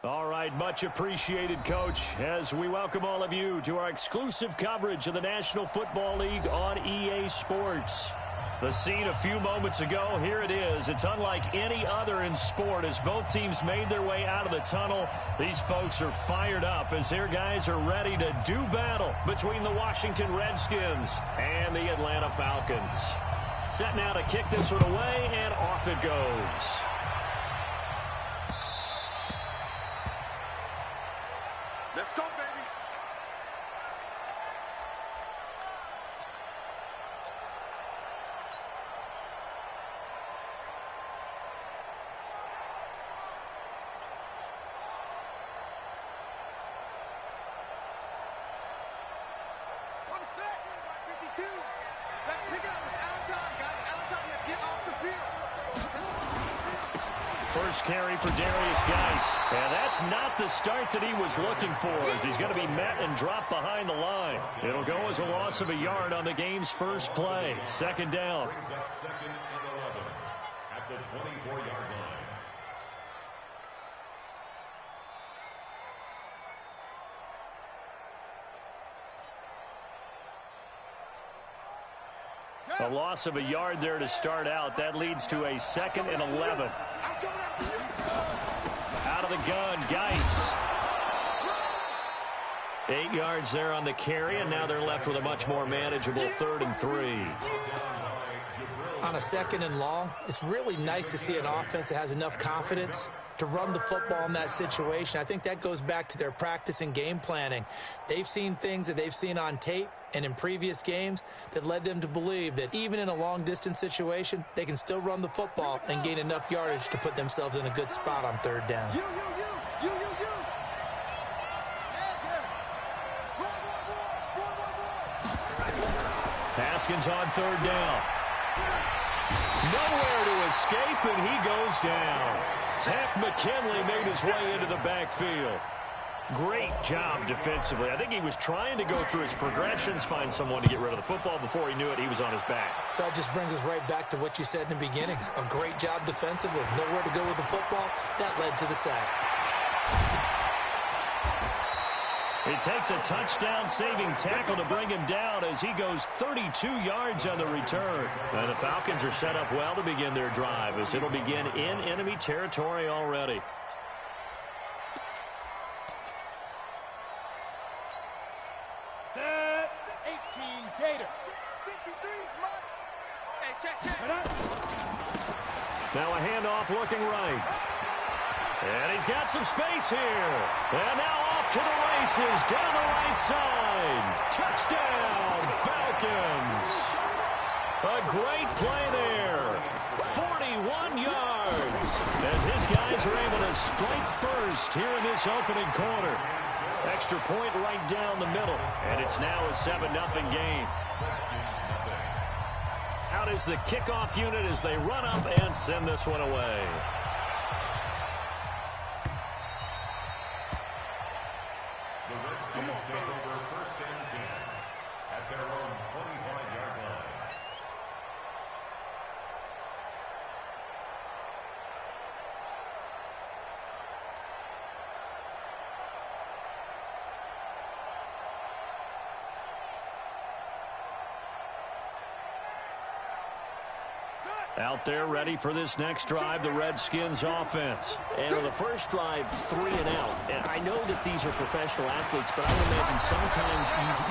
All right, much appreciated, Coach, as we welcome all of you to our exclusive coverage of the National Football League on EA Sports. The scene a few moments ago, here it is. It's unlike any other in sport as both teams made their way out of the tunnel. These folks are fired up as their guys are ready to do battle between the Washington Redskins and the Atlanta Falcons. Set now to kick this one away, and off it goes. Let's go, baby. One sec. 52. Let's pick it up. It's out of time, guys. Out of time. Let's get off the field. First carry for Darius Geis. And that's not the start that he was looking for, as he's going to be met and dropped behind the line. It'll go as a loss of a yard on the game's first play. Second down. Brings up second and 11 at the 24-yard line. A loss of a yard there to start out. That leads to a second and 11. Out of the gun, Geis. 8 yards there on the carry, and now they're left with a much more manageable 3rd and 3. On a second and long, it's really nice to see an offense that has enough confidence to run the football in that situation. I think that goes back to their practice and game planning. They've seen things that they've seen on tape and in previous games that led them to believe that even in a long-distance situation, they can still run the football and gain enough yardage to put themselves in a good spot on 3rd down. Haskins on 3rd down. Nowhere to escape, and he goes down. Tack McKinley made his way into the backfield. Great job defensively. I think he was trying to go through his progressions, find someone to get rid of the football. Before he knew it, he was on his back. So that just brings us right back to what you said in the beginning. A great job defensively. Nowhere to go with the football. That led to the sack. He takes a touchdown-saving tackle to bring him down as he goes 32 yards on the return. And the Falcons are set up well to begin their drive as it'll begin in enemy territory already. Set 18 Gators. 53's mine. Hey, check. Now a handoff looking right. And he's got some space here. And now off to the races down the right side. Touchdown, Falcons. A great play there. 41 yards. As his guys are able to strike first here in this opening quarter. Extra point right down the middle. And it's now a 7-0 game. Out is the kickoff unit as they run up and send this one away. The Redskins take over 1st and 10 at their own 25-yard line. Out there ready for this next drive, the Redskins offense. And on the first drive, 3 and out. And I know that these are professional athletes, but I would imagine sometimes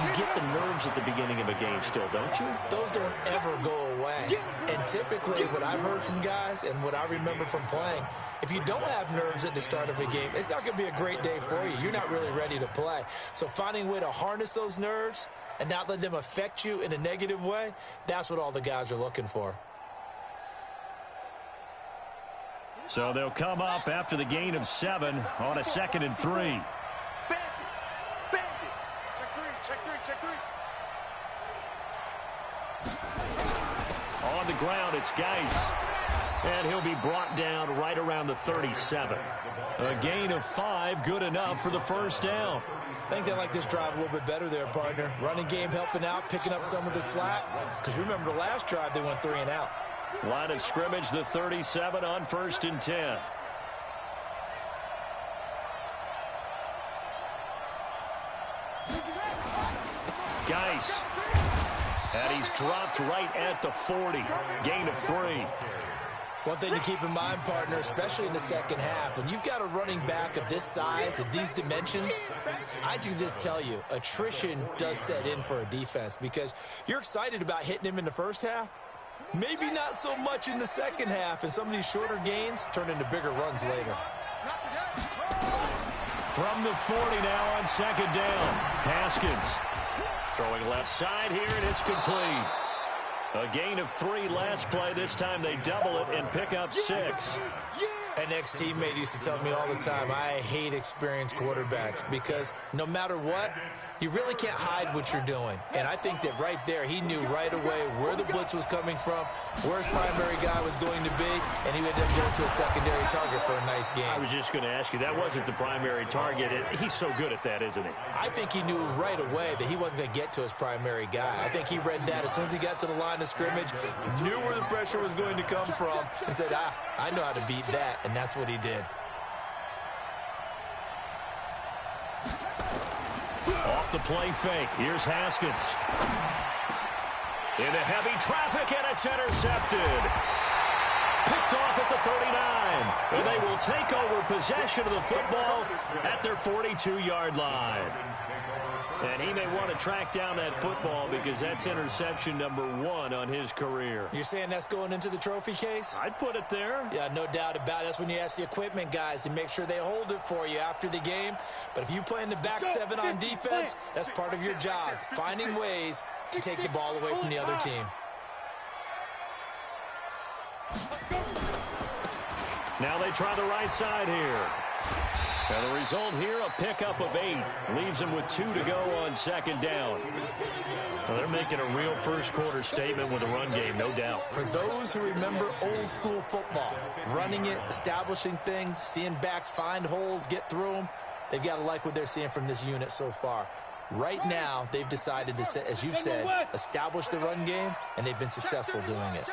you get the nerves at the beginning of a game still, don't you? Those don't ever go away. And typically what I've heard from guys and what I remember from playing, if you don't have nerves at the start of a game, it's not going to be a great day for you. You're not really ready to play. So finding a way to harness those nerves and not let them affect you in a negative way, that's what all the guys are looking for. So they'll come up after the gain of 7 on a 2nd and 3. Bandit. Bandit. Check three. Check three. Check three. On the ground, it's Geis. And he'll be brought down right around the 37. A gain of 5, good enough for the first down. I think they like this drive a little bit better there, partner. Running game helping out, picking up some of the slack. Because remember the last drive, they went 3 and out. Line of scrimmage, the 37 on 1st and 10. Geis. And he's dropped right at the 40. Gain of 3. One thing to keep in mind, partner, especially in the second half, when you've got a running back of this size, of these dimensions, I can just tell you, attrition does set in for a defense because you're excited about hitting him in the first half. Maybe not so much in the second half, and some of these shorter gains turn into bigger runs later. From the 40 now on 2nd down. Haskins throwing left side here, and it's complete. A gain of 3 last play. This time they double it and pick up 6. An ex-teammate used to tell me all the time, I hate experienced quarterbacks because no matter what, you really can't hide what you're doing. And I think that right there, he knew right away where the blitz was coming from, where his primary guy was going to be, and he would then go to a secondary target for a nice game. I was just going to ask you, that wasn't the primary target. He's so good at that, isn't he? I think he knew right away that he wasn't going to get to his primary guy. I think he read that as soon as he got to the line of scrimmage, knew where the pressure was going to come from, and said, I know how to beat that. And that's what he did. Off the play fake. Here's Haskins. Into heavy traffic, and it's intercepted. Picked off at the 39. And they will take over possession of the football at their 42-yard line. And he may want to track down that football because that's interception number 1 on his career. You're saying that's going into the trophy case? I'd put it there. Yeah, no doubt about it. That's when you ask the equipment guys to make sure they hold it for you after the game. But if you play in the back 7 on defense, that's part of your job, finding ways to take the ball away from the other team. Now they try the right side here. And the result here, a pickup of 8. Leaves them with 2 to go on 2nd down. Well, they're making a real first-quarter statement with a run game, no doubt. For those who remember old-school football, running it, establishing things, seeing backs find holes, get through them, they've got to like what they're seeing from this unit so far. Right now, they've decided to, as you've said, establish the run game, and they've been successful doing it.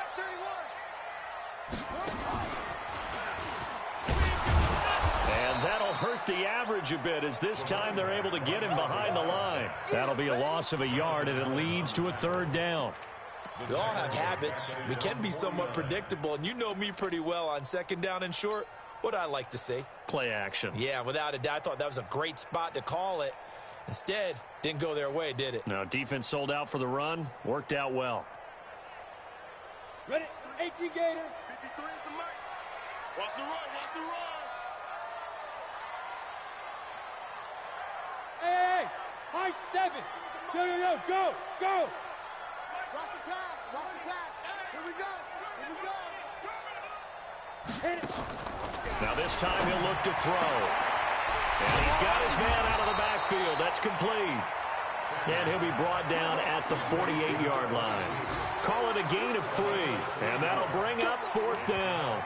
That'll hurt the average a bit as this time they're able to get him behind the line. That'll be a loss of a yard, and it leads to a 3rd down. We all have habits. We can be somewhat predictable, and you know me pretty well on 2nd down and short. What I like to see? Play action. Yeah, without a doubt. I thought that was a great spot to call it. Instead, didn't go their way, did it? No, defense sold out for the run. Worked out well. Ready? 18 Gator. 53 is the mic. Watch the run. Watch the run. Hey, high 7. Go, go, go. Watch the pass. Watch the pass. Here we go. Here we go. Hit it. Now this time he'll look to throw. And he's got his man out of the backfield. That's complete. And he'll be brought down at the 48-yard line. Call it a gain of 3. And that'll bring up 4th down.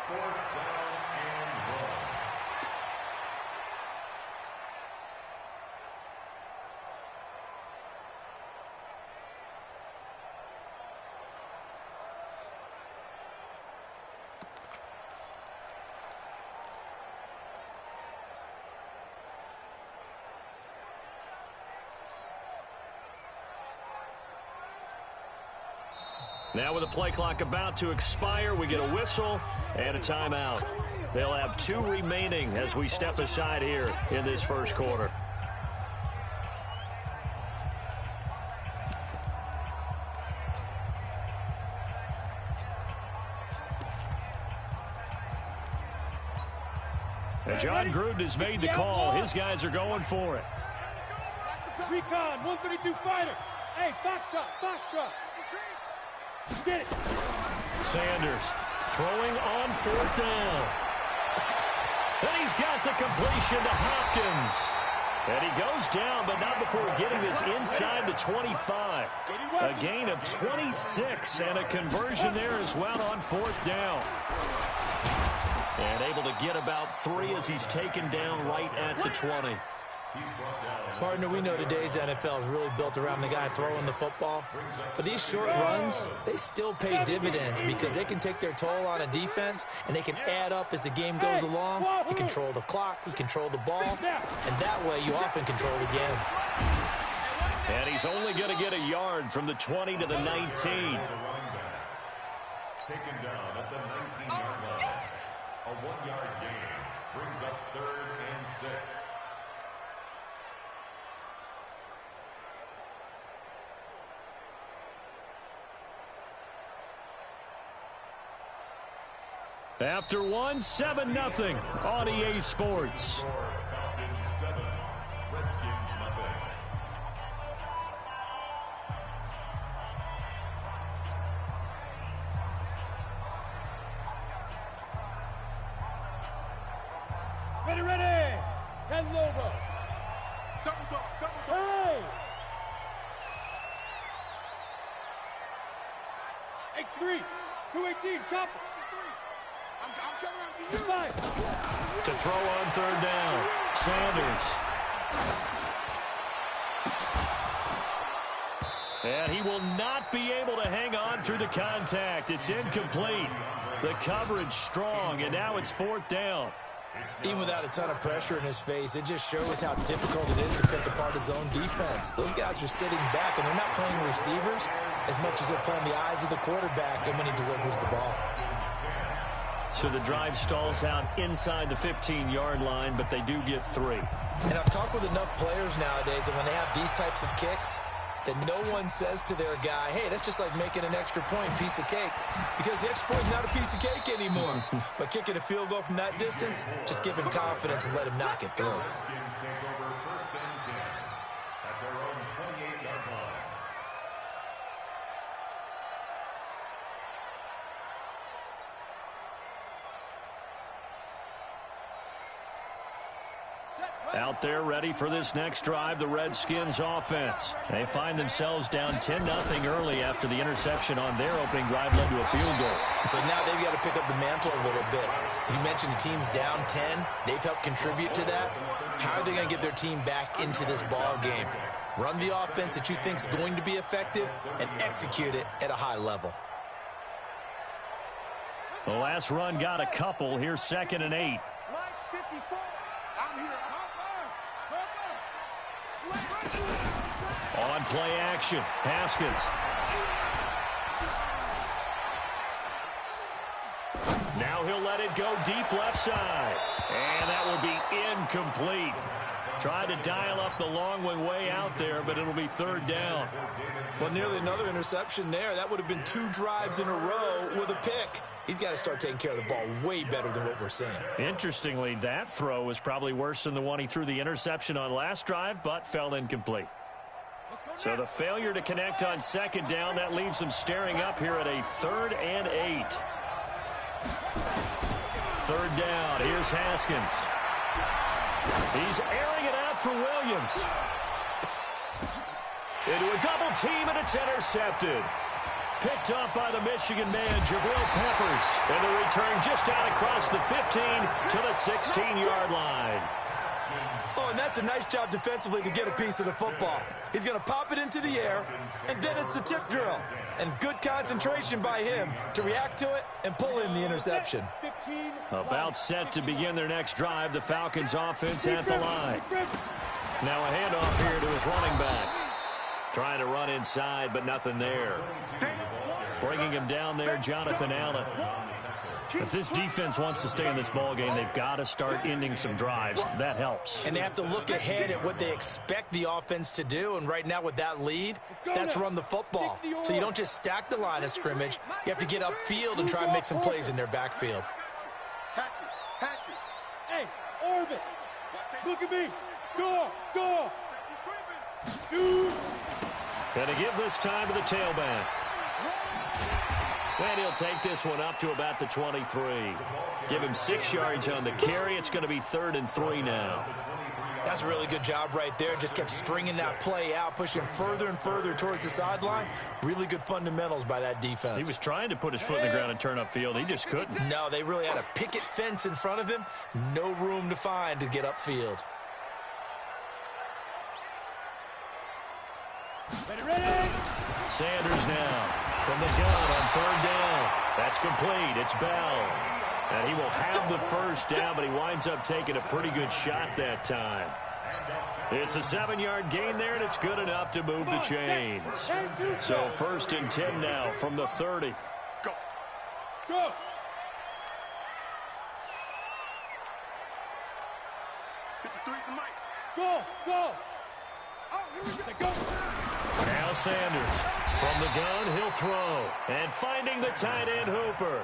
Now with the play clock about to expire, we get a whistle and a timeout. They'll have 2 remaining as we step aside here in this first quarter. And John Gruden has made the call. His guys are going for it. Recon, 132 fighter. Hey, Foxtrot. Get it. Sanders throwing on 4th down. And he's got the completion to Hopkins. And he goes down, but not before getting this inside the 25. A gain of 26 and a conversion there as well on 4th down. And able to get about 3 as he's taken down right at the 20. Partner, we know today's NFL is really built around the guy throwing the football. But these short runs, they still pay dividends because they can take their toll on a defense and they can add up as the game goes along. You control the clock, you control the ball, and that way you often control the game. And he's only going to get a yard from the 20 to the 19. Taken down at the 19-yard line. A 1-yard gain brings up 3rd and 6. After 1, 7-0 on EA Sports. Falcons 7, Redskins nothing. Ready. 10 Lobo. Double dog. Hey! X3, 218, chopper. I'm coming out to you. 5. To throw on 3rd down. Sanders. And he will not be able to hang on through the contact. It's incomplete. The coverage strong, and now it's 4th down. Even without a ton of pressure in his face, it just shows how difficult it is to pick apart his own defense. Those guys are sitting back, and they're not playing receivers as much as they're playing the eyes of the quarterback and when he delivers the ball. So the drive stalls out inside the 15-yard line, but they do get 3. And I've talked with enough players nowadays that when they have these types of kicks, that no one says to their guy, hey, that's just like making an extra point, piece of cake. Because the extra point is not a piece of cake anymore. But kicking a field goal from that distance, just give him confidence and let him knock it through. Redskins take over 1st and 10 at their own 28-yard line. Out there ready for this next drive, the Redskins offense. They find themselves down 10-0 early after the interception on their opening drive led to a field goal. So now they've got to pick up the mantle a little bit. You mentioned the team's down 10. They've helped contribute to that. How are they going to get their team back into this ball game? Run the offense that you think is going to be effective and execute it at a high level. The last run got a couple. Here's 2nd and 8. I'm here. On play action, Haskins. Now he'll let it go deep left side. And that will be incomplete. Tried to dial up the long one way out there, but it'll be 3rd down. Well, nearly another interception there. That would have been 2 drives in a row with a pick. He's got to start taking care of the ball way better than what we're seeing. Interestingly, that throw was probably worse than the one he threw the interception on last drive, but fell incomplete. So the failure to connect on 2nd down, that leaves him staring up here at a 3rd and 8. 3rd down, here's Haskins. He's airing it out for Williams. Into a double team, and it's intercepted. Picked up by the Michigan man, Jabril Peppers. And the return just out across the 15 to the 16-yard line. Oh, and that's a nice job defensively to get a piece of the football. He's going to pop it into the air, and then it's the tip drill. And good concentration by him to react to it and pull in the interception. About set to begin their next drive, the Falcons offense at the line. Now a handoff here to his running back. Trying to run inside, but nothing there. Bringing him down there, Jonathan Allen. If this defense wants to stay in this ball game, they've got to start ending some drives. That helps. And they have to look ahead at what they expect the offense to do. And right now with that lead, that's run the football. So you don't just stack the line of scrimmage. You have to get upfield and try and make some plays in their backfield. Hey, Orbit, look at me. Go. Shoot. Gonna give this time to the tailback. And he'll take this one up to about the 23. Give him 6 yards on the carry. It's going to be 3rd and 3 now. That's a really good job right there. Just kept stringing that play out, pushing further and further towards the sideline. Really good fundamentals by that defense. He was trying to put his foot in the ground and turn upfield. He just couldn't. No, they really had a picket fence in front of him. No room to find to get upfield. Ready. Sanders now from the gun on 3rd down. That's complete. It's Bell. And he will have the first down, but he winds up taking a pretty good shot that time. It's a 7-yard gain there, and it's good enough to move the chains. So 1st and 10 now from the 30. Go. Go. Now Sanders from the gun, he'll throw. And finding the tight end Hooper.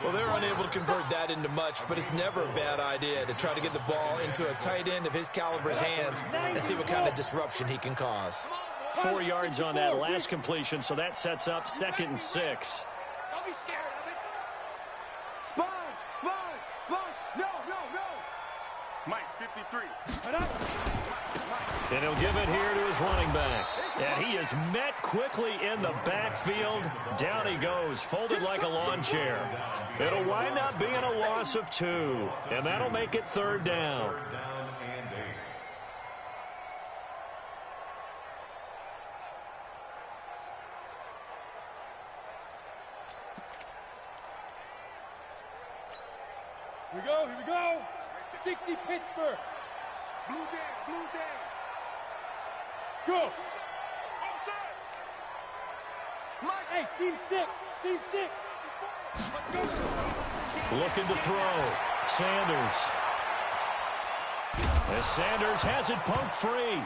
Well, they're unable to convert that into much, but it's never a bad idea to try to get the ball into a tight end of his caliber's hands and see what kind of disruption he can cause. 4 yards on that last completion, so that sets up 2nd and 6. Don't be scared of it. Sponge. No. Mike, 53. And he'll give it here to his running back. And he is met quickly in the backfield. Down he goes, folded like a lawn chair. It'll wind up being a loss of 2. And that'll make it 3rd down. Here we go. 60 Pittsburgh. Blue down. Go. Hey, seam 6. Looking to throw. Sanders. As Sanders has it poked free.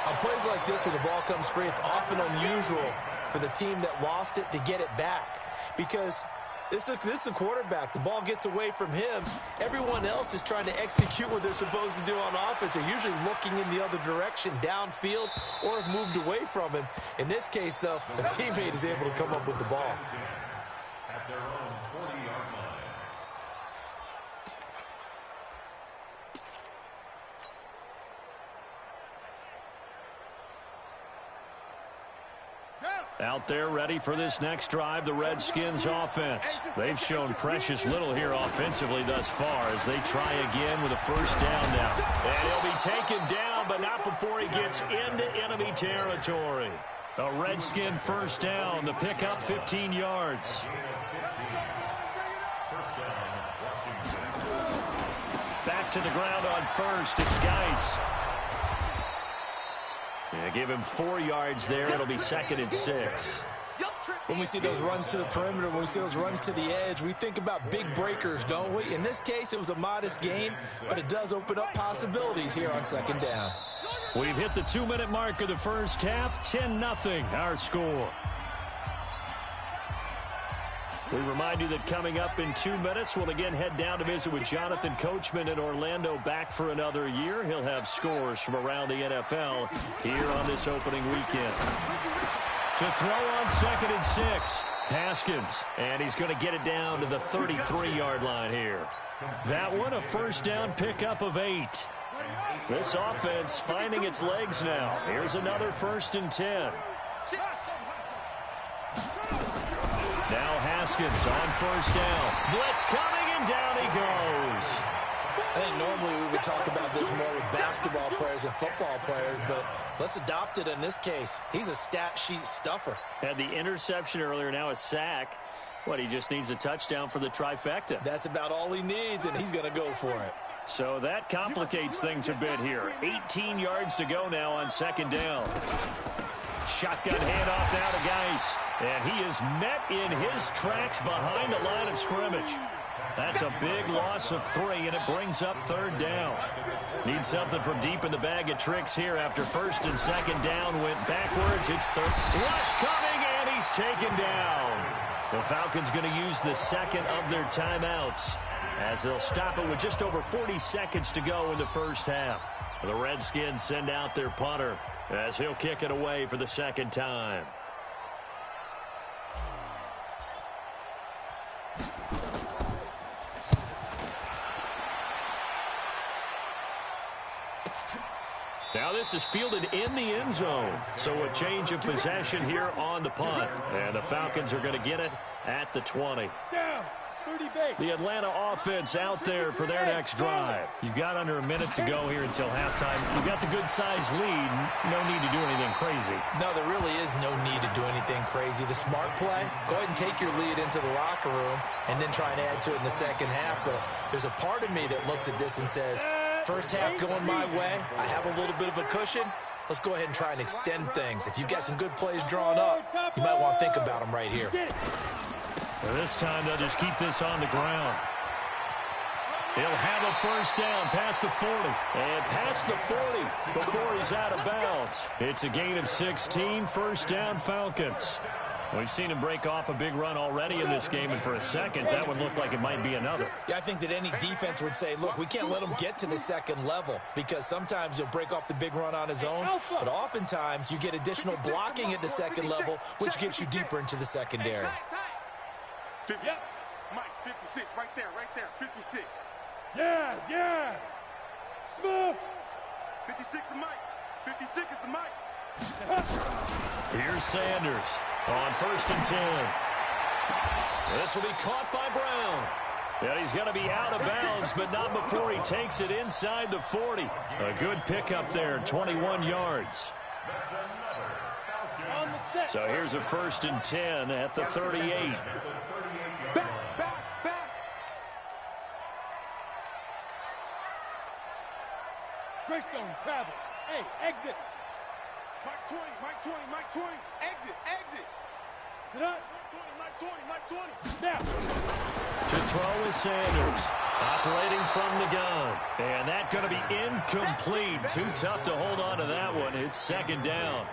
On plays like this, when the ball comes free, it's often unusual for the team that lost it to get it back. Because this is a quarterback. The ball gets away from him. Everyone else is trying to execute what they're supposed to do on offense. They're usually looking in the other direction, downfield, or have moved away from him. In this case, though, the teammate is able to come up with the ball. At their own 40-yard line. Out there ready for this next drive, the Redskins offense. They've shown precious little here offensively thus far as they try again with a first down now. And he'll be taken down, but not before he gets into enemy territory. A Redskin first down, the pickup 15 yards. Back to the ground on first, it's Geis. Yeah, give him 4 yards there. It'll be 2nd and 6. When we see those runs to the perimeter, when we see those runs to the edge, we think about big breakers, don't we? In this case, it was a modest gain, but it does open up possibilities here on 2nd down. We've hit the 2-minute mark of the first half. 10-0 our score. We remind you that coming up in 2 minutes, we'll again head down to visit with Jonathan Coachman in Orlando, back for another year. He'll have scores from around the NFL here on this opening weekend. To throw on 2nd and 6, Haskins. And he's going to get it down to the 33-yard line here. That one, a first down pickup of 8. This offense finding its legs now. Here's another 1st and 10. Now Haskins on first down. Blitz coming, and down he goes. I think normally we would talk about this more with basketball players and football players, but let's adopt it in this case. He's a stat sheet stuffer. Had the interception earlier, now a sack. What, he just needs a touchdown for the trifecta. That's about all he needs, and he's going to go for it. So that complicates things a bit here. 18 yards to go now on 2nd down. Shotgun handoff now to Geis. And he is met in his tracks behind the line of scrimmage. That's a big loss of 3, and it brings up 3rd down. Need something from deep in the bag of tricks here after 1st and 2nd down went backwards. It's 3rd. Rush coming, and he's taken down. The Falcons going to use the 2nd of their timeouts as they'll stop it with just over 40 seconds to go in the 1st half. The Redskins send out their punter as he'll kick it away for the 2nd time. Now this is fielded in the end zone. So a change of possession here on the punt. And the Falcons are going to get it at the 20. Down. 30 base. The Atlanta offense out there for their next drive. You've got under a minute to go here until halftime. You've got the good-sized lead. No need to do anything crazy. No, there really is no need to do anything crazy. The smart play, go ahead and take your lead into the locker room and then try and add to it in the 2nd half. But there's a part of me that looks at this and says, first half going my way, I have a little bit of a cushion. Let's go ahead and try and extend things. If you've got some good plays drawn up, you might want to think about them right here. So this time they'll just keep this on the ground. He'll have a 1st down past the 40. And past the 40 before he's out of bounds. It's a gain of 16, 1st down Falcons. We've seen him break off a big run already in this game, and for a second, that would look like it might be another. Yeah, I think that any defense would say, look, we can't let him get to the 2nd level because sometimes he'll break off the big run on his own, but oftentimes you get additional blocking at the 2nd level, which gets you deeper into the secondary. Yep. Mike, 56, right there, 56. Yes, yes. Smooth. 56 is Mike. 56 is the Mike. Here's Sanders on 1st and 10. This will be caught by Brown. And he's going to be out of bounds, but not before he takes it inside the 40. A good pickup there, 21 yards. So here's a 1st and 10 at the 38. Back. Greystone travel. Hey, exit. Mike 20. Exit. Sit up. Mike 20. Now. To throw is Sanders, operating from the gun. And that's going to be incomplete. Too tough to hold on to that one. It's 2nd down.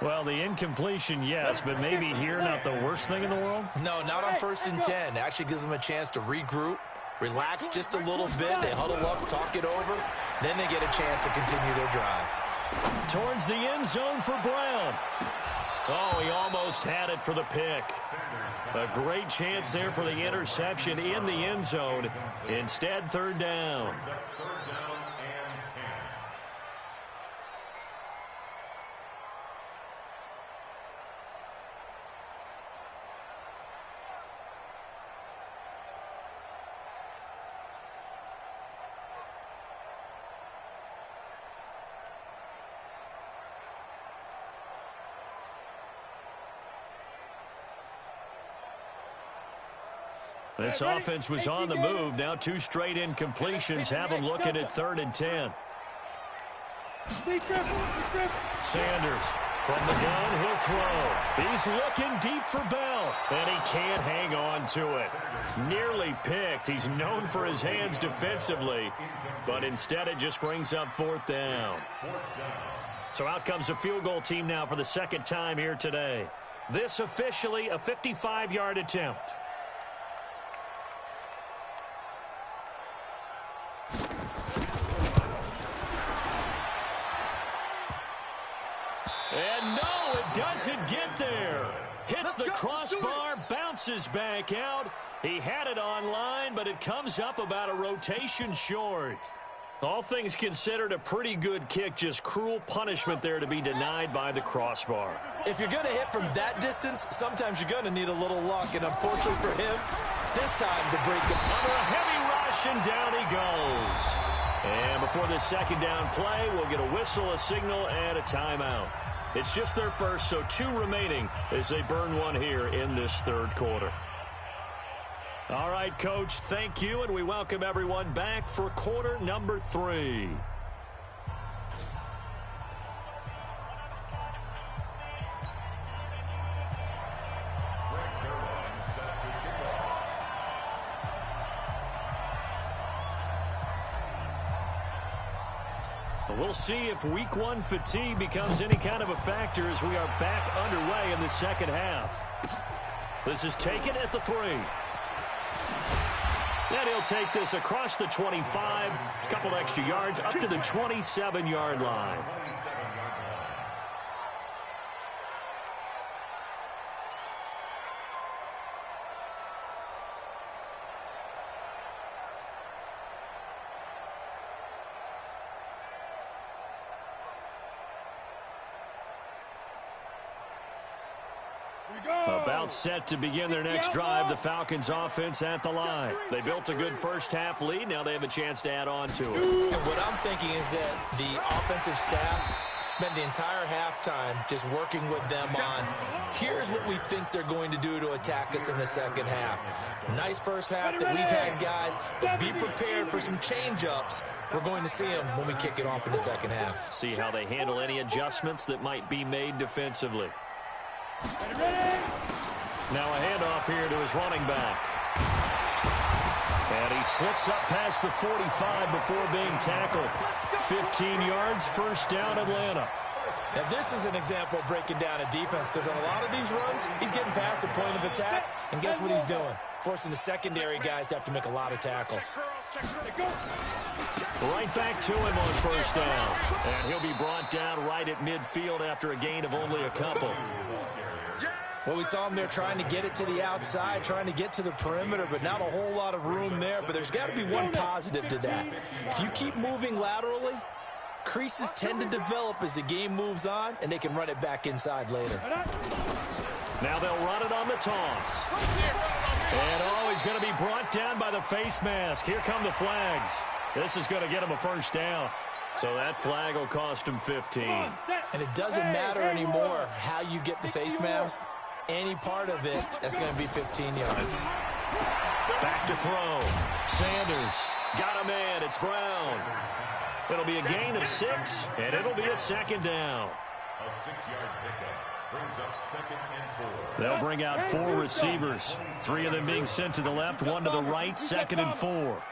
Well, the incompletion, yes, but maybe here not the worst thing in the world? No, not on 1st and 10. It actually gives them a chance to regroup, relax just a little bit. They huddle up, talk it over. Then they get a chance to continue their drive. Towards the end zone for Brown. Oh, he almost had it for the pick. A great chance there for the interception in the end zone. Instead, 3rd down. This offense was on the move. Now 2 straight incompletions have them looking at 3rd and 10. Sanders from the gun, he'll throw. He's looking deep for Bell, and he can't hang on to it. Nearly picked. He's known for his hands defensively, but instead it just brings up 4th down. So out comes a field goal team now for the 2nd time here today. This officially a 55-yard attempt. And no, it doesn't get there. Hits the crossbar, bounces back out. He had it on line, but it comes up about a rotation short. All things considered, a pretty good kick. Just cruel punishment there to be denied by the crossbar. If you're going to hit from that distance, sometimes you're going to need a little luck. And unfortunately for him, this time the break under a heavy rush, and down he goes. And before this 2nd down play, we'll get a whistle, a signal, and a timeout. It's just their first, so 2 remaining as they burn one here in this 3rd quarter. All right, Coach, thank you, and we welcome everyone back for quarter number 3. We'll see if week one fatigue becomes any kind of a factor as we are back underway in the second half. This is taken at the 3. And he'll take this across the 25, a couple extra yards up to the 27-yard line. About set to begin their next drive, the Falcons offense at the line. They built a good first half lead. Now they have a chance to add on to it. And what I'm thinking is that the offensive staff spent the entire halftime just working with them on, here's what we think they're going to do to attack us in the second half. Nice first half that we've had, guys, but be prepared for some change-ups. We're going to see them when we kick it off in the second half. See how they handle any adjustments that might be made defensively. Now a handoff here to his running back. And he slips up past the 45 before being tackled. 15 yards, first down, Atlanta. Now this is an example of breaking down a defense, because on a lot of these runs, he's getting past the point of attack, and guess what he's doing? Forcing the secondary guys to have to make a lot of tackles. Right back to him on first down. And he'll be brought down right at midfield after a gain of only a couple. Well, we saw him there trying to get it to the outside, trying to get to the perimeter, but not a whole lot of room there. But there's got to be one positive to that. If you keep moving laterally, creases tend to develop as the game moves on, and they can run it back inside later. Now they'll run it on the toss. And, he's going to be brought down by the face mask. Here come the flags. This is going to get him a first down. So that flag will cost him 15. And it doesn't matter anymore how you get the face mask. Any part of it, that's going to be 15 yards. Back to throw. Sanders got a man. It's Brown. It'll be a gain of 6, and it'll be a second down. A 6-yard pickup brings up 2nd and 4. They'll bring out 4 receivers. 3 of them being sent to the left, 1 to the right, 2nd and 4.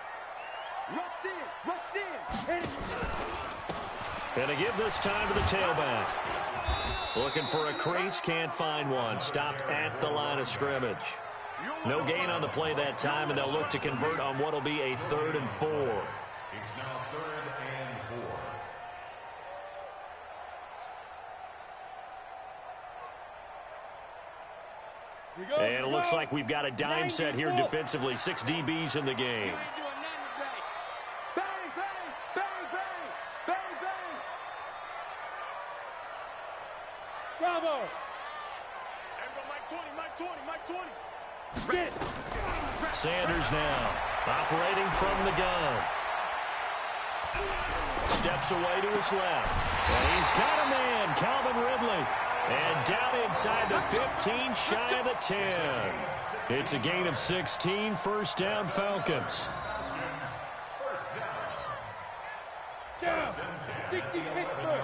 And a give this time to the tailback. Looking for a crease, can't find one. Stopped at the line of scrimmage. No gain on the play that time, and they'll look to convert on what will be a 3rd and 4. It's now 3rd and 4. And it looks like we've got a dime set here defensively. 6 DBs in the game. Bravo! Sanders now operating from the gun. Steps away to his left. And he's got a man, Calvin Ridley. And down inside the 15, shy of the 10. It's a gain of 16, first down Falcons. Down. 60 Pittsburgh.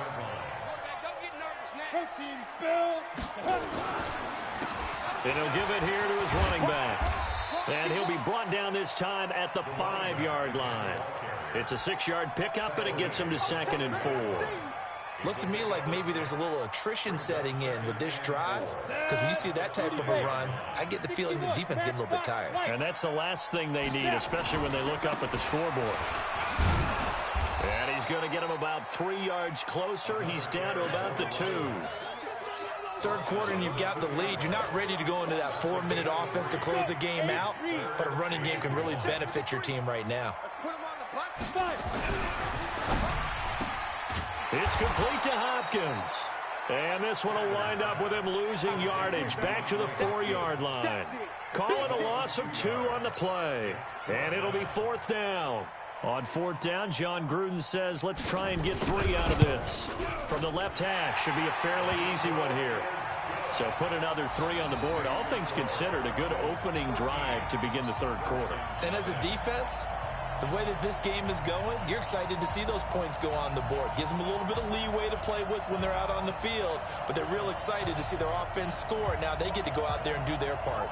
Protein spill. And he'll give it here to his running back. And he'll be brought down this time at the 5-yard line. It's a 6-yard pickup, and it gets him to 2nd and 4. Looks to me like maybe there's a little attrition setting in with this drive, because when you see that type of a run, I get the feeling the defense getting a little bit tired. And that's the last thing they need, especially when they look up at the scoreboard. And he's going to get him about 3 yards closer. He's down to about the 2. Third quarter and you've got the lead. You're not ready to go into that 4-minute offense to close the game out, but a running game can really benefit your team right now. It's complete to Hopkins. And this one will wind up with him losing yardage back to the 4-yard line. Call it a loss of 2 on the play. And it'll be 4th down. On 4th down, John Gruden says, let's try and get 3 out of this. From the left hash, should be a fairly easy one here. So put another 3 on the board. All things considered, a good opening drive to begin the 3rd quarter. And as a defense, the way that this game is going, you're excited to see those points go on the board. Gives them a little bit of leeway to play with when they're out on the field, but they're real excited to see their offense score. Now they get to go out there and do their part.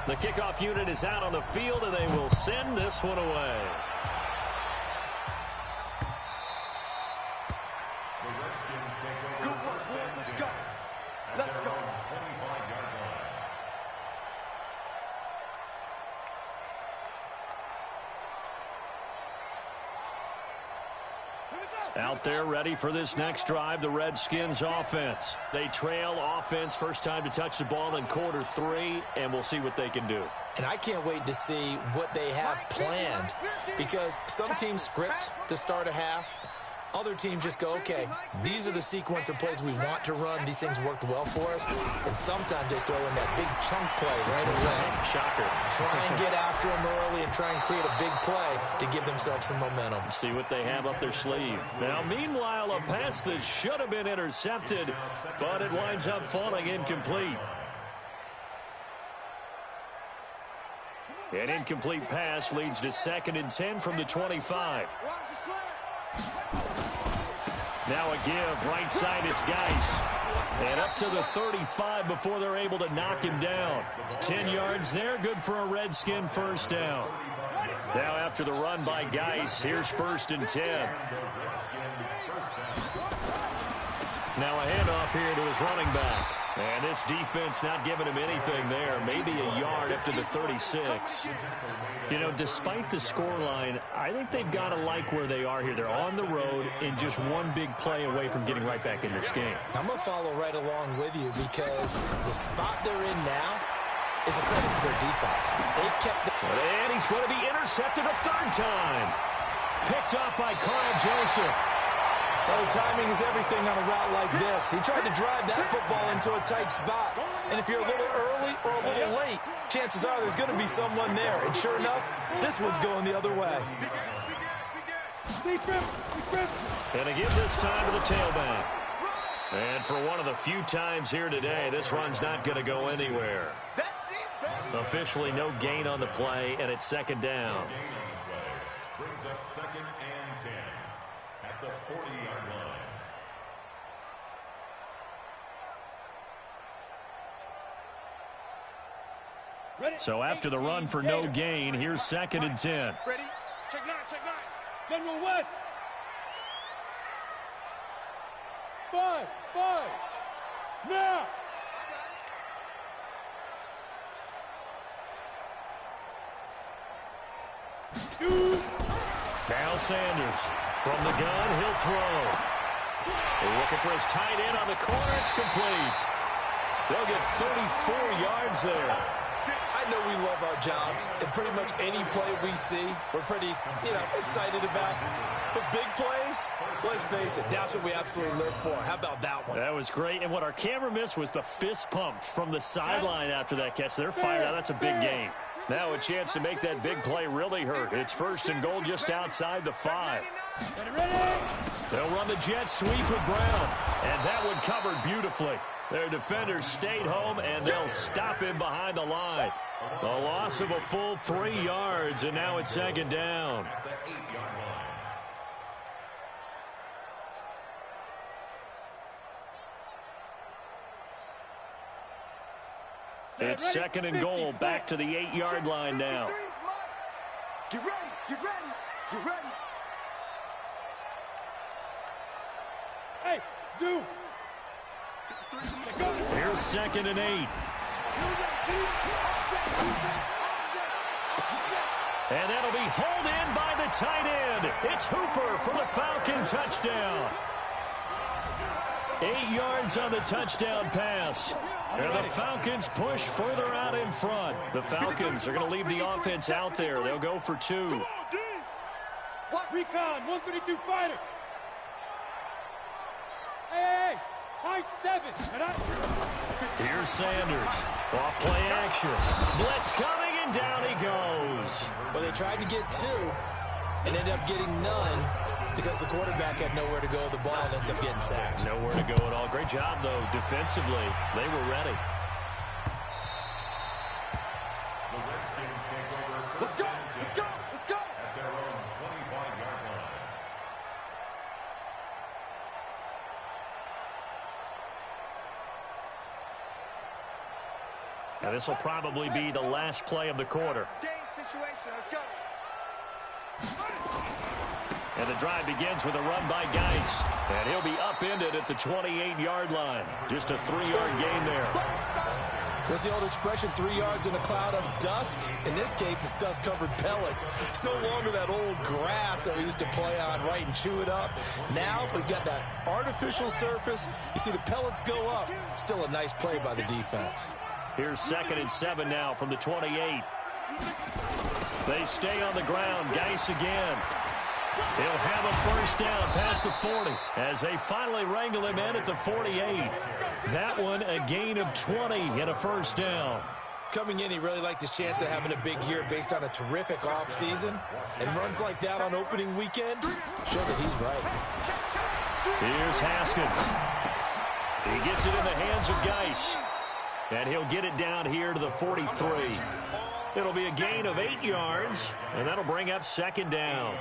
The kickoff unit is out on the field, and they will send this one away. go. Let's go. 25-yard line. Out there ready for this next drive, the Redskins offense. They trail offense, first time to touch the ball in quarter 3, and we'll see what they can do. And I can't wait to see what they have planned, because some teams script to start a half. Other teams just go, okay, these are the sequence of plays we want to run. These things worked well for us. And sometimes they throw in that big chunk play right away. Shocker. Try and get after them early and try and create a big play to give themselves some momentum. See what they have up their sleeve. Now, meanwhile, a pass that should have been intercepted, but it winds up falling incomplete. An incomplete pass leads to 2nd and 10 from the 25. Now a give, right side, it's Geis. And up to the 35 before they're able to knock him down. 10 yards there, good for a Redskin first down. Now after the run by Geis, here's 1st and 10. Now a handoff here to his running back. And this defense not giving him anything there. Maybe a yard up to the 36. You know, despite the scoreline, I think they've got to like where they are here. They're on the road and just one big play away from getting right back in this game. I'm going to follow right along with you, because the spot they're in now is a credit to their defense. They've kept the... And he's going to be intercepted a 3rd time. Picked up by Carl Joseph. Well, timing is everything on a route like this. He tried to drive that football into a tight spot. And if you're a little early or a little late, chances are there's going to be someone there. And sure enough, this one's going the other way. And to give this time to the tailback. And for one of the few times here today, this run's not going to go anywhere. Officially no gain on the play, and it's 2nd down. Brings up 2nd and 10 at the 40-yard line. So after the run for no gain, here's 2nd and 10. Ready? Check 9, check 9. General West. 5, now. Shoot. Now Sanders from the gun, he'll throw. They're looking for his tight end on the corner. It's complete. They'll get 34 yards there. I know we love our jobs, and pretty much any play we see, we're pretty, excited about. The big plays, let's face it, that's what we absolutely live for. How about that one? That was great, and what our camera missed was the fist pump from the sideline after that catch. They're fired out. That's a big game. Now a chance to make that big play really hurt. It's 1st and goal just outside the 5. They'll run the jet sweep with Brown, and that one covered beautifully. Their defenders stayed home, and they'll stop him behind the line. A loss of a full 3 yards, and now it's 2nd down. It's 2nd and goal, back to the 8-yard line now. Get ready, get ready, get ready. Hey, Zoo. Here's 2nd and 8. And that'll be hauled in by the tight end. It's Hooper for the Falcon touchdown. 8 yards on the touchdown pass. And the Falcons push further out in front. The Falcons are going to leave the offense out there. They'll go for 2. Recon, 132 fighter. Hey, high 7. Here's Sanders. Off play action. Blitz coming, and down he goes. But they tried to get 2 and ended up getting none because the quarterback had nowhere to go with the ball and ends up getting sacked. Nowhere to go at all. Great job, though, defensively. They were ready. The Redskins take over Let's go, let's go, let's go. at their own 25-yard line. Now, this will probably be the last play of the quarter. Game situation, let's go. And the drive begins with a run by Geis. And he'll be upended at the 28-yard line. Just a 3-yard gain there. What's the old expression, 3 yards in a cloud of dust? In this case, it's dust-covered pellets. It's no longer that old grass that we used to play on, right, and chew it up. Now we've got that artificial surface. You see the pellets go up. Still a nice play by the defense. Here's 2nd and 7 now from the 28. They stay on the ground. Geis again. He'll have a first down past the 40 as they finally wrangle him in at the 48. That one a gain of 20 and a first down. Coming in, he really liked his chance of having a big year based on a terrific offseason. And runs like that on opening weekend show that he's right. Here's Haskins. He gets it in the hands of Geis. And he'll get it down here to the 43. It'll be a gain of 8 yards, and that'll bring up 2nd down.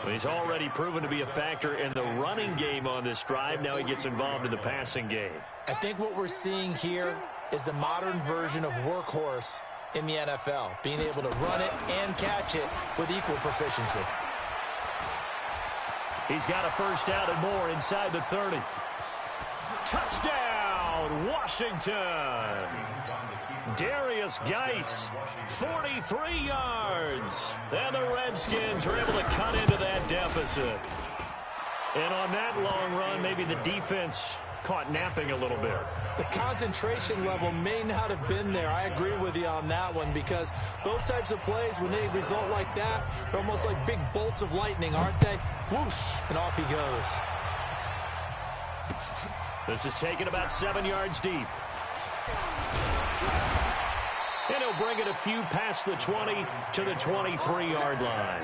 He's already proven to be a factor in the running game on this drive. Now he gets involved in the passing game. I think what we're seeing here is the modern version of workhorse in the NFL, being able to run it and catch it with equal proficiency. He's got a first down and more inside the 30. Touchdown, Washington. Darius Geis, 43 yards. And the Redskins are able to cut into that deficit. And on that long run, maybe the defense caught napping a little bit. The concentration level may not have been there. I agree with you on that one, because those types of plays, when they result like that, they're almost like big bolts of lightning, aren't they? Whoosh, and off he goes. This is taken about 7 yards deep. And he'll bring it a few past the 20 to the 23-yard line.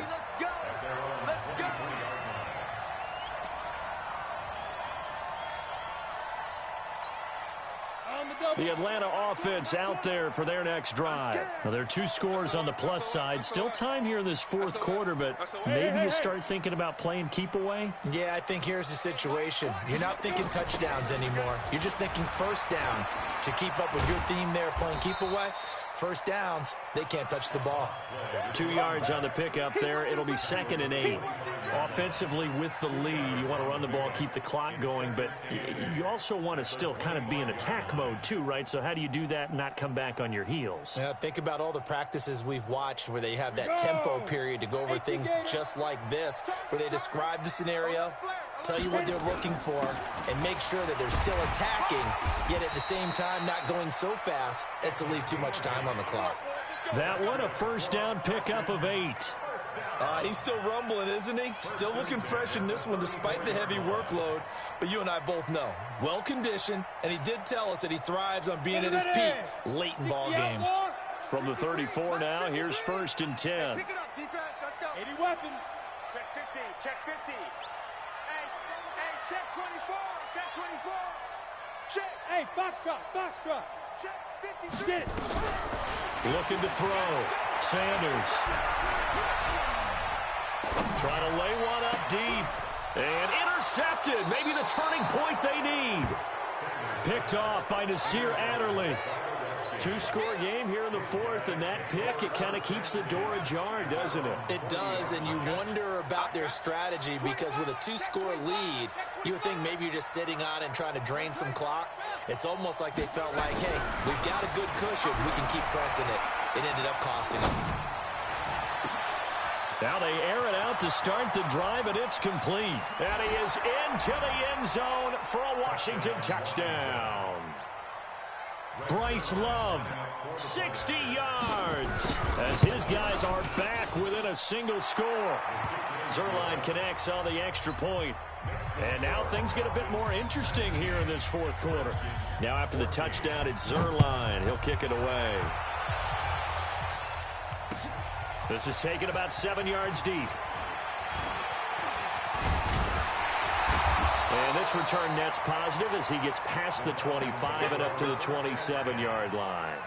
The Atlanta offense out there for their next drive. Now, there are 2 scores on the plus side. Still time here in this 4th quarter, but maybe you start thinking about playing keep away? Yeah, I think here's the situation. You're not thinking touchdowns anymore. You're just thinking first downs. To keep up with your theme there, playing keep away, first downs, they can't touch the ball. 2 yards on the pickup there. It'll be 2nd and 8. Offensively with the lead, you want to run the ball, keep the clock going, but you also want to still kind of be in attack mode too, right? So how do you do that and not come back on your heels? Yeah, think about all the practices we've watched where they have that tempo period to go over things just like this, where they describe the scenario, tell you what they're looking for, and make sure that they're still attacking, yet at the same time not going so fast as to leave too much time on the clock. That one, a first down pickup of 8. He's still rumbling, isn't he? Still looking fresh in this one despite the heavy workload. But you and I both know, well-conditioned, and he did tell us that he thrives on being at his peak late in ball games. From the 34 now, here's 1st and 10. Pick it up, defense. Let's go. 80 weapon. Check 50. Check 50. Hey, check 24. Check 24. Check. Hey, Foxtrot, Foxtrot. Check 53. Get it. Looking to throw. Sanders. Trying to lay one up deep. And intercepted. Maybe the turning point they need. Picked off by Nasir Adderley. 2-score game here in the 4th, and that pick, it kind of keeps the door ajar, doesn't it? It does, and you wonder about their strategy, because with a 2-score lead, you would think maybe you're just sitting on and trying to drain some clock. It's almost like they felt like, hey, we've got a good cushion. We can keep pressing it. It ended up costing them. Now they air it out to start the drive, and it's complete. And he is into the end zone for a Washington touchdown. Bryce Love, 60 yards, as his guys are back within a single score. Zuerlein connects on the extra point. And now things get a bit more interesting here in this 4th quarter. Now after the touchdown, it's Zuerlein. He'll kick it away. This is taken about 7 yards deep. And this return net's positive as he gets past the 25 and up to the 27-yard line.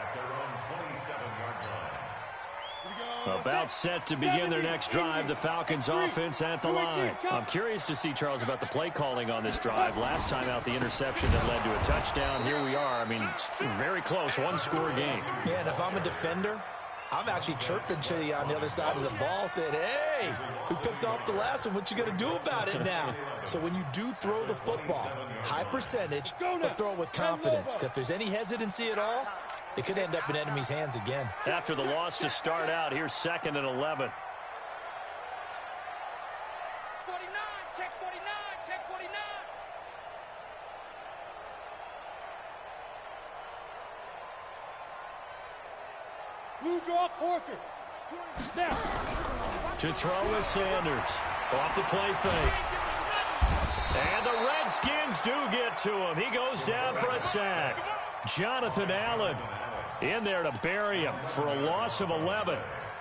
About set to begin their next drive, the Falcons offense at the line. I'm curious to see, Charles, about the play calling on this drive. Last time out, the interception that led to a touchdown. Here we are. I mean, very close, 1-score game. Yeah, and if I'm a defender, I'm actually chirping to you on the other side of the ball saying, hey, we picked off the last one. What you going to do about it now? So when you do throw the football, high percentage, but throw it with confidence. If there's any hesitancy at all, it could end up in enemy's hands again. After the loss to start out, here's 2nd and 11. 49, check 49, check 49. Blue draw Corkers. Now. To throw is Sanders. Off the play fake. And the Redskins do get to him. He goes down for a sack. Jonathan Allen in there to bury him for a loss of 11.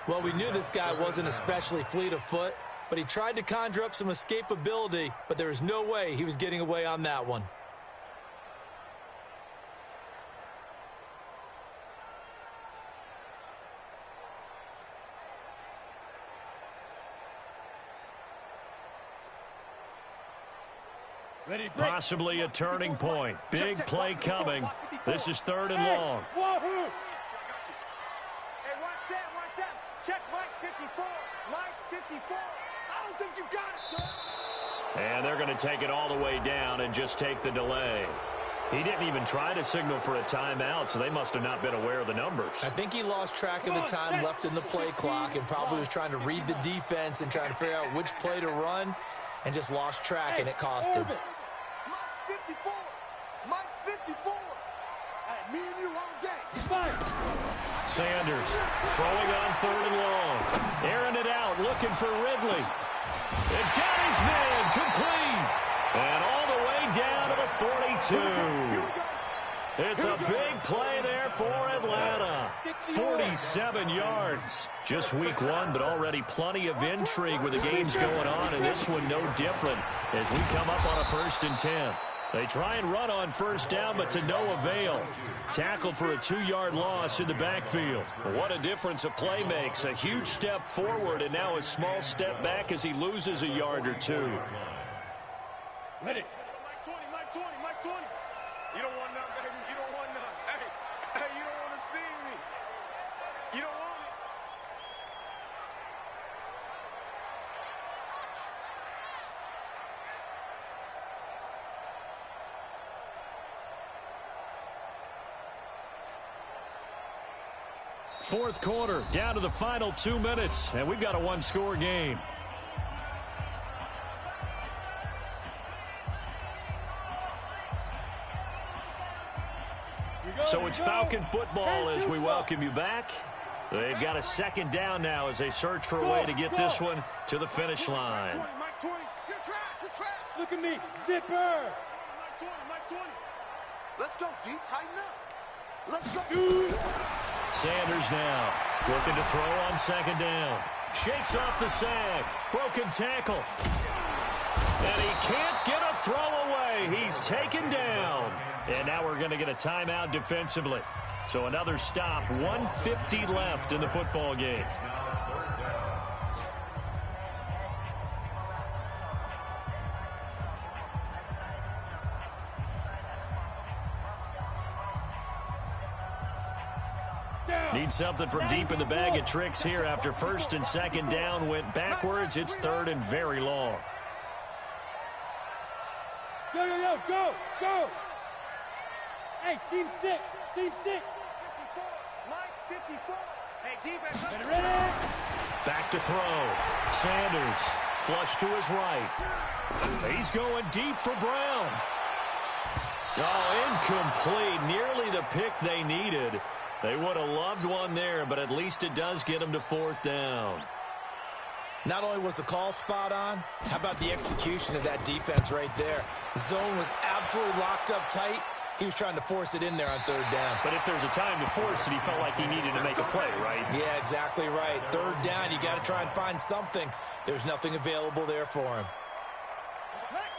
Well, we knew this guy wasn't especially fleet of foot, but he tried to conjure up some escapability, but there was no way he was getting away on that one. Possibly a turning point. Big play coming. This is 3rd and long. Hey, one set. Check Mike 54. Mike 54. I don't think you got it, sir. And they're going to take it all the way down and just take the delay. He didn't even try to signal for a timeout, so they must have not been aware of the numbers. I think he lost track of the time left in the play clock and probably was trying to read the defense and trying to figure out which play to run and just lost track, and it cost him. Mike's 54. Mike's 54. Hey, me and you all day. Sanders throwing on 3rd and long. Airing it out, looking for Ridley. And got his man complete. And all the way down to the 42. It's a big play there for Atlanta. 47 yards. Just week 1, but already plenty of intrigue with the games going on, and this one no different as we come up on a 1st and 10. They try and run on 1st down, but to no avail. Tackled for a 2-yard loss in the backfield. What a difference a play makes. A huge step forward and now a small step back as he loses a yard or 2. Ready. Mike 20. You don't want none, baby. You don't want none. Hey, you don't want to see me. You don't want it. Fourth quarter, down to the final 2 minutes, and we've got a 1-score game. So it's Falcon football as we welcome you back. They've got a 2nd down now as they search for a way to get this one to the finish line. Mike 20. You're trapped. Look at me. Zipper. Mike 20. Let's go, D. Tighten up. Let's go. Sanders now looking to throw on 2nd down. Shakes off the sag. Broken tackle. And he can't get a throw away. He's taken down. And now we're going to get a timeout defensively. So another stop. 1:50 left in the football game. Need something from deep in the bag of tricks here after 1st and 2nd down went backwards. It's 3rd and very long. Go. Hey, seam 6. Mike 54. Hey, defense. Ready? Back to throw. Sanders flush to his right. He's going deep for Brown. Oh, incomplete. Nearly the pick they needed. They would have loved one there, but at least it does get them to 4th down. Not only was the call spot on, how about the execution of that defense right there? The zone was absolutely locked up tight. He was trying to force it in there on 3rd down. But if there's a time to force it, he felt like he needed to make a play, right? Yeah, exactly right. 3rd down, you got to try and find something. There's nothing available there for him.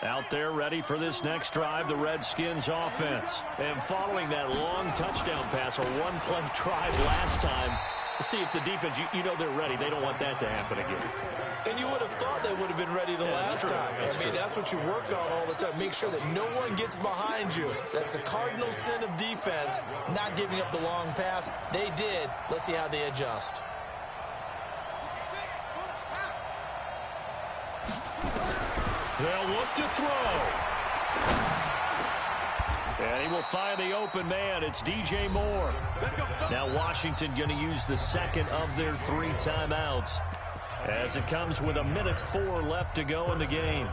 Out there ready for this next drive, the Redskins offense. And following that long touchdown pass, a 1-play drive last time, See if the defense, you know they're ready. They don't want that to happen again. And you would have thought they would have been ready the last time. That's what you work on all the time. Make sure that no one gets behind you. That's the cardinal sin of defense, not giving up the long pass. They did. Let's see how they adjust. They'll look to throw. And he will find the open man. It's DJ Moore. Now Washington going to use the second of their 3 timeouts as it comes with 1:04 left to go in the game.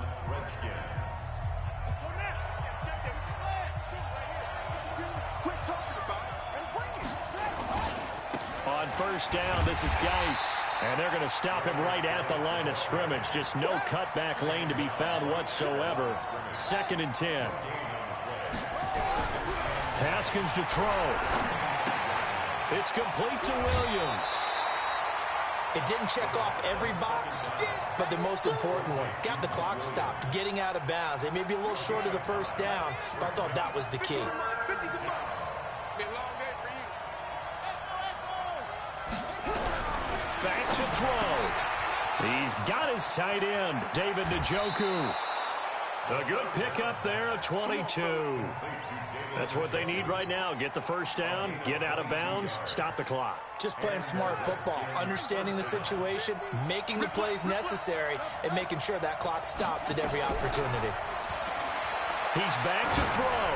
On first down, this is Geis. And they're going to stop him right at the line of scrimmage. Just no cutback lane to be found whatsoever. 2nd and 10. Haskins to throw. It's complete to Williams. It didn't check off every box, but the most important one. Got the clock stopped, getting out of bounds. They may be a little short of the first down, but I thought that was the key. Back to throw. He's got his tight end, David Njoku. A good pickup there of 22. That's what they need right now. Get the first down, get out of bounds, stop the clock. Just playing smart football, understanding the situation, making the plays necessary, and making sure that clock stops at every opportunity. He's back to throw.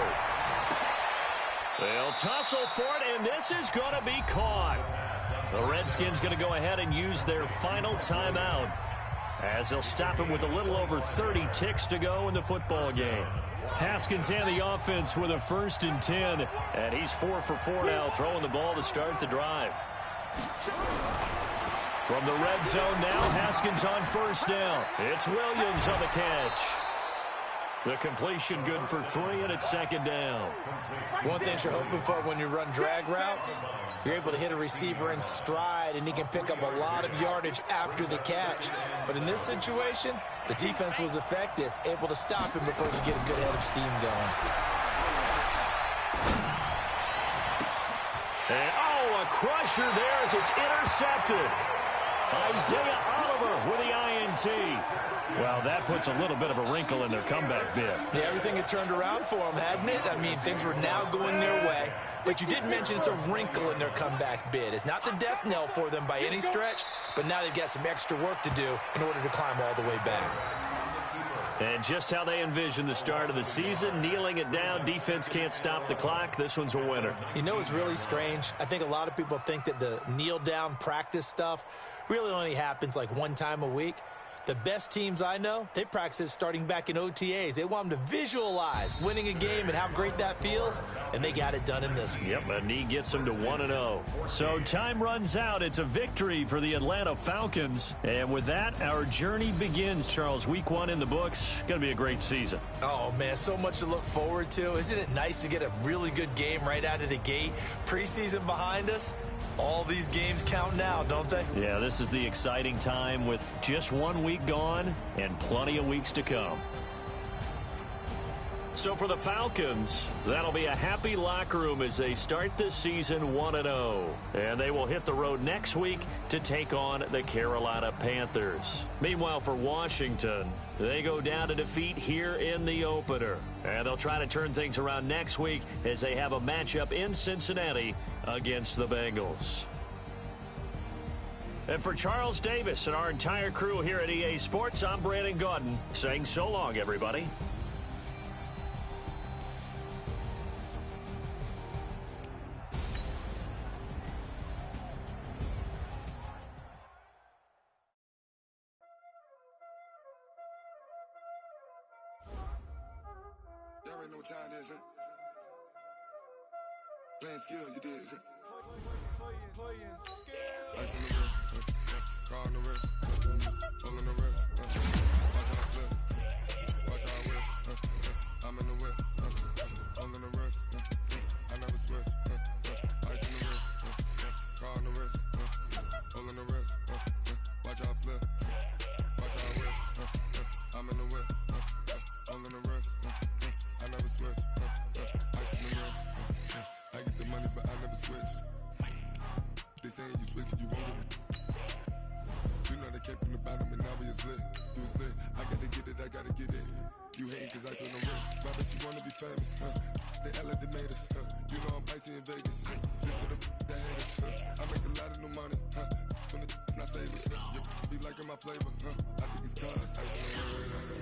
They'll tussle for it, and this is going to be caught. The Redskins going to go ahead and use their final timeout, as they'll stop him with a little over 30 ticks to go in the football game. Haskins and the offense with a 1st and 10, and he's 4 for 4 now, throwing the ball to start the drive. From the red zone now, Haskins on first down. It's Williams on the catch. The completion good for 3, and it's 2nd down. One thing you're hoping for when you run drag routes, you're able to hit a receiver in stride, and he can pick up a lot of yardage after the catch. But in this situation, the defense was effective, able to stop him before he could get a good head of steam going. And, a crusher there as it's intercepted. Isaiah Oliver with the INT. Well, that puts a little bit of a wrinkle in their comeback bid. Yeah, everything had turned around for them, hadn't it? I mean, things were now going their way. But you did mention it's a wrinkle in their comeback bid. It's not the death knell for them by any stretch, but now they've got some extra work to do in order to climb all the way back. And just how they envision the start of the season, kneeling it down, defense can't stop the clock. This one's a winner. You know what's really strange? I think a lot of people think that the kneel-down practice stuff really only happens like 1 time a week. The best teams I know, they practice it starting back in OTAs. They want them to visualize winning a game and how great that feels, and they got it done in this one. Yep, and he gets them to 1-0. So time runs out. It's a victory for the Atlanta Falcons. And with that, our journey begins, Charles. Week 1 in the books. Going to be a great season. Oh, man, so much to look forward to. Isn't it nice to get a really good game right out of the gate? Preseason behind us. All these games count now, don't they? Yeah, this is the exciting time with just 1 week gone and plenty of weeks to come. So for the Falcons, that'll be a happy locker room as they start this season 1-0. And they will hit the road next week to take on the Carolina Panthers. Meanwhile, for Washington, they go down to defeat here in the opener. And they'll try to turn things around next week as they have a matchup in Cincinnati against the Bengals. And for Charles Davis and our entire crew here at EA Sports, I'm Brandon Gaudin saying so long, everybody. Y'all already know what time it is, huh? Playing skills, you did, huh? Ice on the wrist, car on the wrist, hole in the wrist, watch how I flip, watch how I whip, I'm in the whip, hole in the wrist, I never switch, ice on the wrist, car on the wrist, hole in the wrist, watch how I flip, watch how I whip, I'm in the whip, hole in the wrist, I never switch, ice on the wrist, I get the money but I never switch. They saying you switch, you won't get it. You know they came from the bottom and now we is lit. You was lit, I gotta get it, I gotta get it. You hating cause I told no risk. Why bet you wanna be famous, They Ella the made us, You know I'm icy in Vegas, This for the that hate us, I make a lot of new money, When the not saving, You be liking my flavor, I think it's cause ice on the